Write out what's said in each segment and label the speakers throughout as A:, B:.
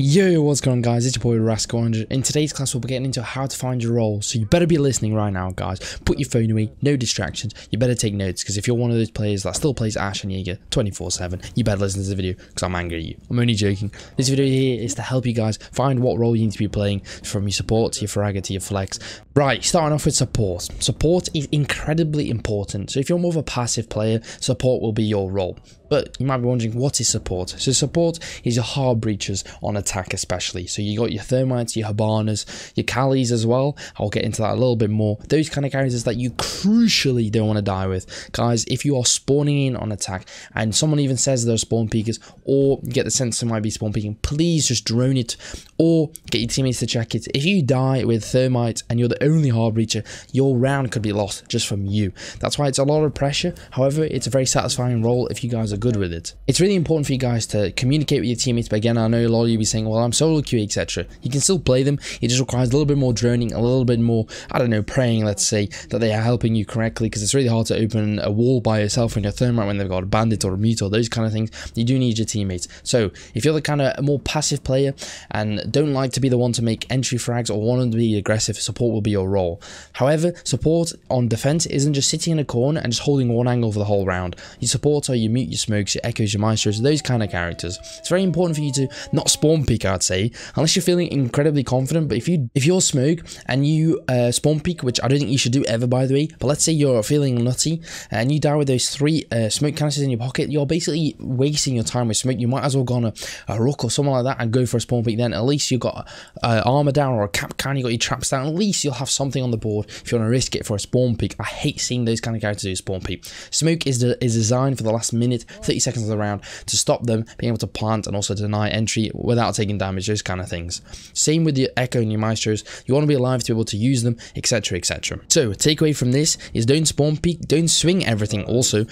A: Yo, what's going on guys, it's your boy Rascal100. In today's class we'll be getting into how to find your role, so you better be listening right now guys. Put your phone away, no distractions, you better take notes, because if you're one of those players that still plays Ash and Jaeger 24/7, you better listen to this video, because I'm angry at you. I'm only joking. This video here is to help you guys find what role you need to be playing, from your support to your fragger to your flex. Right, starting off with support. Support is incredibly important, so if you're more of a passive player, support will be your role. But you might be wondering, what is support? So support is your hard breachers on attack especially. So you got your Thermites, your Habanas, your Callies as well. I'll get into that a little bit more. Those kind of characters that you crucially don't want to die with. Guys, if you are spawning in on attack and someone even says they're spawn peekers, or you get the sense they might be spawn peeking, please just drone it or get your teammates to check it. If you die with Thermites and you're the only hard breacher, your round could be lost just from you. That's why it's a lot of pressure. However, it's a very satisfying role if you guys are good with it. It's really important for you guys to communicate with your teammates, but again, I know a lot of you be saying, well, I'm solo queue, etc. You can still play them, it just requires a little bit more droning, a little bit more, I don't know, praying, let's say, that they are helping you correctly, because it's really hard to open a wall by yourself when you're Thermite, when they've got a bandit or a mute or those kind of things. You do need your teammates. So if you're the kind of more passive player and don't like to be the one to make entry frags or want to be aggressive, support will be your role. However, support on defense isn't just sitting in a corner and just holding one angle for the whole round. Your supports are your mute, your smokes, your echoes, your maestros, those kind of characters. It's very important for you to not spawn peek, I'd say, unless you're feeling incredibly confident. But if you're smoke and you spawn peek, which I don't think you should do ever, by the way, but let's say you're feeling nutty and you die with those 3 smoke canisters in your pocket, you're basically wasting your time with smoke. You might as well go on a rook or something like that and go for a spawn peek. Then at least you've got armor down or a cap can, you got your traps down. At least you'll have something on the board if you want to risk it for a spawn peek. I hate seeing those kind of characters do spawn peek. Smoke is designed for the last minute, 30 seconds of the round, to stop them being able to plant and also deny entry without taking damage, those kind of things. Same with your echo and your maestros. You want to be alive to be able to use them, etc, etc. So takeaway from this is don't spawn peek, don't swing everything also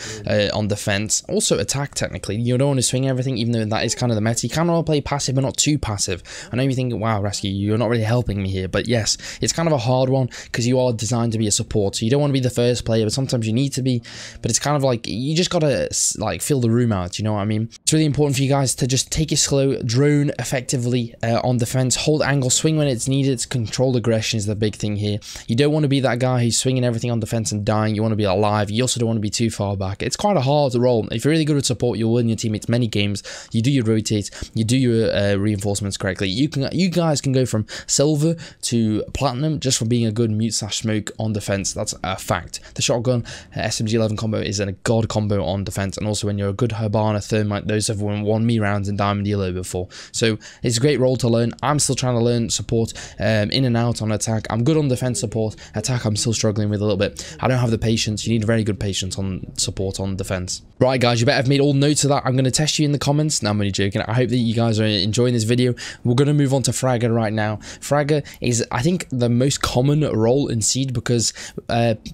A: on defense. Also attack, technically you don't want to swing everything, even though that is kind of the meta. You kind of want to play passive but not too passive. I know you think, wow Rasky, you're not really helping me here, but yes, it's kind of a hard one because you are designed to be a support, so you don't want to be the first player, but sometimes you need to be. But it's kind of like, you just gotta like fill the room out, you know what I mean? It's really important for you guys to just take it slow, drone effectively on defense, hold angle, swing when it's needed. Controlled aggression is the big thing here. You don't want to be that guy who's swinging everything on defense and dying. You want to be alive. You also don't want to be too far back. It's quite a hard role. If you're really good at support, you'll win your teammates many games. You do your rotates, you do your reinforcements correctly. You guys can go from silver to platinum just from being a good mute / smoke on defense. That's a fact. The shotgun SMG 11 combo is a god combo on defense, and also when you're a good Habana Thermite, those have won me rounds in Diamond Elo before. So it's a great role to learn. I'm still trying to learn support in and out on attack. I'm good on defense support. Attack I'm still struggling with a little bit. I don't have the patience. You need very good patience on support on defense. Right guys, you better have made all notes of that. I'm going to test you in the comments. No, I'm only joking. I hope that you guys are enjoying this video. We're going to move on to Fragger right now. Fragger is, I think, the most common role in Seed, because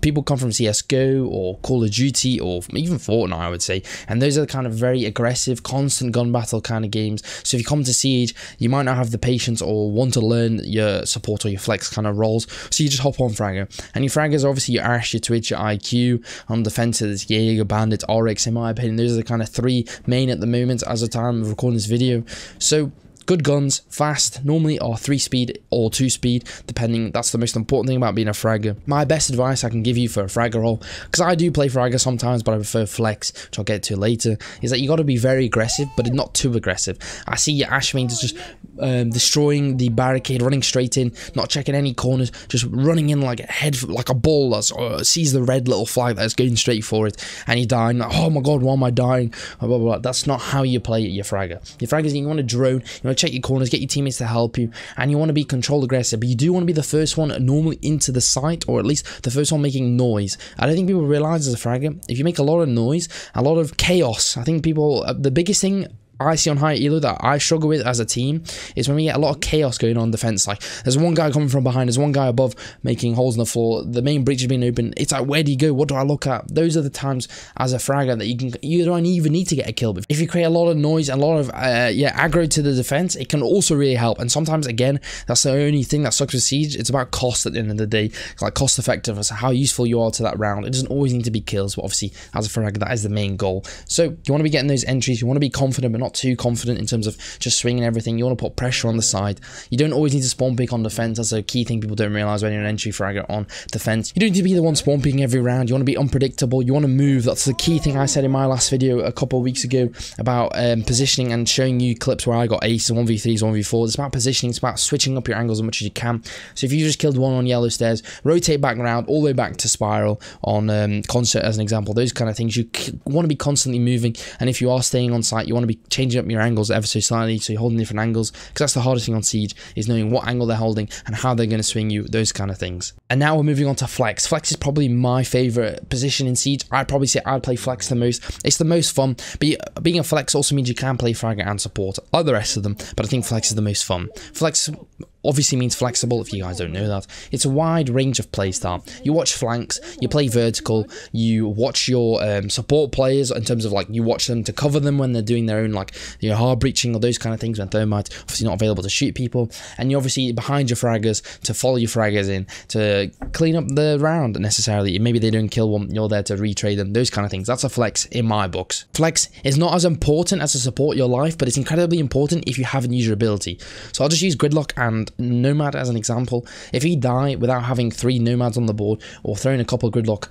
A: people come from CSGO or Call of Duty or even Fortnite, I would say, and those are the kind of very aggressive, constant gun battle kind of games. So if you come to Siege, you might not have the patience or want to learn your support or your flex kind of roles, so you just hop on Fragger. And your Fraggers are obviously your Ash, your Twitch, your IQ. On defense, it's Jaeger, Bandit, Oryx. In my opinion, those are the kind of 3 main at the moment as of time of recording this video. So good guns, fast, normally are 3 speed or 2 speed, depending. That's the most important thing about being a fragger. My best advice I can give you for a fragger role, because I do play fragger sometimes, but I prefer flex, which I'll get to later, is that you got to be very aggressive, but not too aggressive. I see your Ash mains just destroying the barricade, running straight in, not checking any corners, just running in like a head, like a ball that sees the red little flag that's going straight for it, and you die. Like, oh my god, why am I dying? Blah, blah, blah. That's not how you play your fragger. Your fraggers, you want to drone, you want to check your corners, get your teammates to help you, and you want to be controlled aggressive, but you do want to be the first one normally into the site, or at least the first one making noise. I don't think people realize as a fragger, if you make a lot of noise, a lot of chaos, I think people, the biggest thing I see on high elo that I struggle with as a team is when we get a lot of chaos going on defense. Like, there's one guy coming from behind, there's one guy above making holes in the floor, the main breach is being open. It's like, where do you go? What do I look at? Those are the times as a fragger that you don't even need to get a kill. But if you create a lot of noise and a lot of aggro to the defense, it can also really help. And sometimes, again, that's the only thing that sucks with Siege. It's about cost at the end of the day. It's like cost effectiveness, how useful you are to that round. It doesn't always need to be kills, but obviously as a fragger, that is the main goal. So you want to be getting those entries, you want to be confident but not too confident in terms of just swinging everything. You want to put pressure on the side. You don't always need to spawn pick on defense. That's a key thing people don't realize when you're an entry fragger on defense. You don't need to be the one spawn picking every round. You want to be unpredictable. You want to move. That's the key thing I said in my last video a couple of weeks ago about positioning and showing you clips where I got aces, 1v3s, 1v4s. It's about positioning. It's about switching up your angles as much as you can. So if you just killed one on yellow stairs, rotate back around all the way back to spiral on concert as an example. Those kind of things. You want to be constantly moving, and if you are staying on site, you want to be changing up your angles ever so slightly, so you're holding different angles, because that's the hardest thing on Siege, is knowing what angle they're holding and how they're going to swing you, those kind of things. And now we're moving on to flex. Flex is probably my favorite position in Siege. I'd probably say I'd play flex the most. It's the most fun, but being a flex also means you can play fragger and support like the rest of them, but I think flex is the most fun. Flex obviously means flexible, if you guys don't know that. It's a wide range of playstyle. You watch flanks, you play vertical, you watch your support players in terms of like, you watch them to cover them when they're doing their own like hard breaching or those kind of things when thermite obviously not available to shoot people, and you're obviously behind your fraggers to follow your fraggers in to clean up the round necessarily. Maybe they don't kill one, you're there to retrade them, those kind of things. That's a flex in my books. Flex is not as important as a support your life, but it's incredibly important if you haven't used your ability. So I'll just use Gridlock and Nomad as an example. If you die without having 3 Nomads on the board or throwing a couple of Gridlock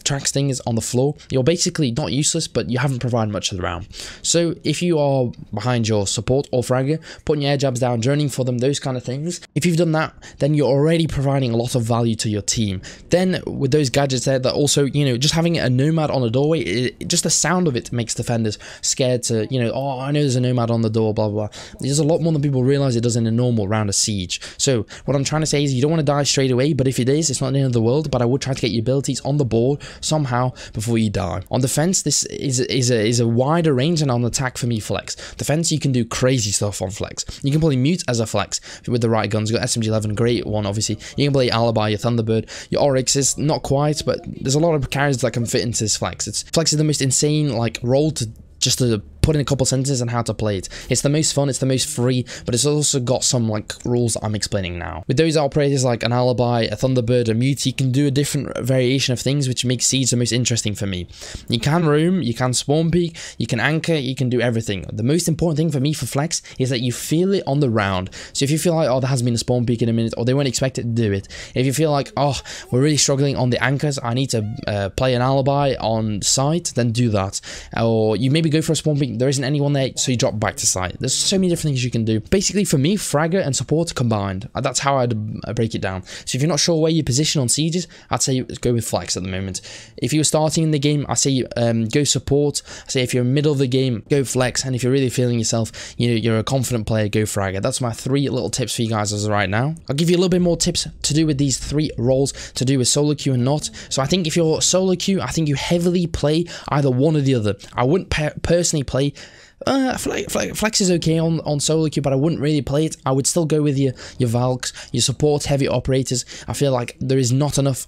A: track stingers on the floor, you're basically not useless, but you haven't provided much of the round. So if you are behind your support or fragger, putting your air jabs down, droning for them, those kind of things, if you've done that, then you're already providing a lot of value to your team. Then with those gadgets there, that also, just having a Nomad on a doorway, just the sound of it makes defenders scared to, oh, I know there's a Nomad on the door, blah, blah, blah. There's a lot more than people realize it does in a normal round of Siege. So what I'm trying to say is you don't want to die straight away, but if it is, it's not the end of the world, but I would try to get your abilities on the board somehow before you die. On defense, this is a wider range than on attack for me flex. Defense, you can do crazy stuff on flex. You can play Mute as a flex with the right guns. You've got SMG-11, great one, obviously. You can play Alibi, your Thunderbird, your Oryx is not quite, but there's a lot of characters that can fit into this flex. Flex is the most insane like role to just to put in a couple sentences on how to play it. It's the most fun, it's the most free, but it's also got some like rules that I'm explaining now. With those operators like an Alibi, a Thunderbird, a Mute, you can do a different variation of things, which makes Siege the most interesting for me. You can roam, you can spawn peek, you can anchor, you can do everything. The most important thing for me for flex is that you feel it on the round. So if you feel like, oh, there hasn't been a spawn peek in a minute, or they weren't expected to do it. If you feel like, oh, we're really struggling on the anchors, I need to play an Alibi on site, then do that. Or you maybe go for a spawn peek, there isn't anyone there, so you drop back to site. There's so many different things you can do. Basically, for me, fragger and support combined. That's how I'd break it down. So if you're not sure where your position on sieges, I'd say go with flex at the moment. If you were starting in the game, I say go support. I say if you're in the middle of the game, go flex. And if you're really feeling yourself, you're a confident player, go fragger. That's my 3 little tips for you guys as of right now. I'll give you a little bit more tips to do with these 3 roles to do with solo queue and not. So I think if you're solo queue, I think you heavily play either one or the other. I wouldn't personally play flex is okay on solo queue, but I wouldn't really play it. I would still go with your Valks, your support heavy operators. I feel like there is not enough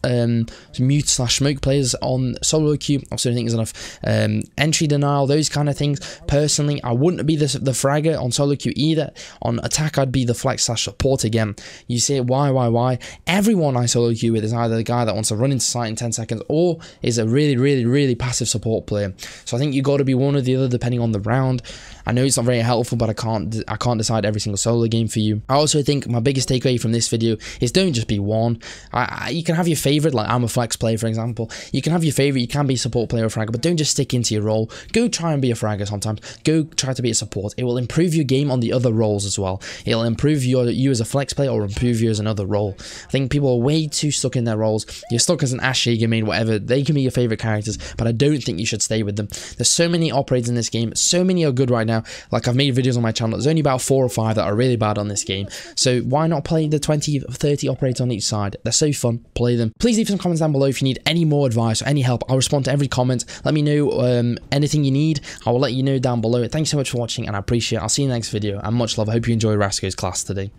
A: mute/smoke players on solo queue. Also, I don't think there's enough entry denial, those kind of things. Personally, I wouldn't be the fragger on solo queue either. On attack, I'd be the flex/support again. You say why? Everyone I solo queue with is either the guy that wants to run into site in 10 seconds or is a really passive support player. So I think you got to be one or the other depending on the round. I know it's not very helpful, but I can't decide every single solo game for you. I also think my biggest takeaway from this video is don't just be one. You can have your favorite, like I'm a flex player, for example. You can have your favorite, you can be a support player or fragger, but don't just stick into your role. Go try and be a fragger sometimes. Go try to be a support. It will improve your game on the other roles as well. It'll improve you as a flex player or improve you as another role. I think people are way too stuck in their roles. You're stuck as an Ash, Jaeger main, whatever. They can be your favorite characters, but I don't think you should stay with them. There's so many operators in this game. So many are good right now. Like I've made videos on my channel, there's only about 4 or 5 that are really bad on this game, so why not play the 20 or 30 operators on each side? They're so fun, play them. Please leave some comments down below if you need any more advice or any help. I'll respond to every comment. Let me know anything you need. I will let you know down below. Thanks so much for watching, and I appreciate it. I'll see you in the next video, and much love. I hope you enjoy Rasco's class today.